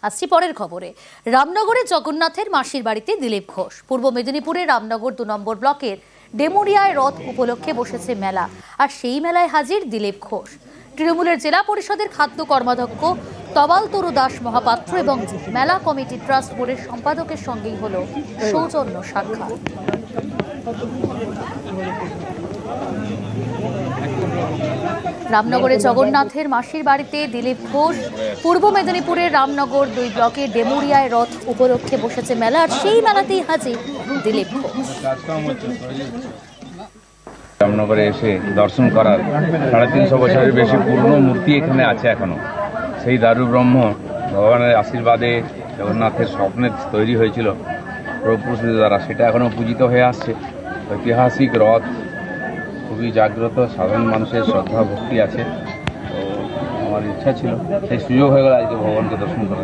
আসছি পরের খবরে। রামনগরে জগন্নাথের মাসির বাড়িতে দিলীপ ঘোষ। পূর্ব মেদিনীপুরের রামনগর 2 নম্বর ব্লকের ডেমুরিয়ায় রথ উপলক্ষে বসেছে মেলা, আর সেই মেলায় হাজির দিলীপ ঘোষ। তৃণমূলের জেলা পরিষদের খাদ্য কর্মাধ্যক্ষ তবাল তরু দাস মহাপাত্র এবং মেলা কমিটি ট্রাস্ট বোর্ডের সম্পাদকের সঙ্গেই হলো সৌজন্য সাক্ষাৎ। রামনগরে জগন্নাথের মাসির বাড়িতে দিলীপ ঘোষ। পূর্ব মেদিনীপুরের রামনগর 2 ব্লকের ডেমুরিয়ায় রথ উপলক্ষে বসেছে মেলা, আর সেই মেলাতেই হাজির দিলীপ ঘোষ। রামনগরে এসে দর্শন করার 350 বছরের বেশি পুরনো মূর্তি এখানে আছে এখনো। সেই দারু ব্রহ্ম ভগবানের আশীর্বাদে জগন্নাথের স্বপ্নে তৈরি হয়েছিল প্রভুপুরুষদের দ্বারা, সেটা এখনো পূজিত হয়ে আসছে। ঐতিহাসিক রথ খুবই জাগ্রত, সাধারণ মানুষের শ্রদ্ধা ভক্তি আছে। তো আমার ইচ্ছা ছিল, সেই সুযোগ হয়ে গেল আজকে ভগবানকে দর্শন করা।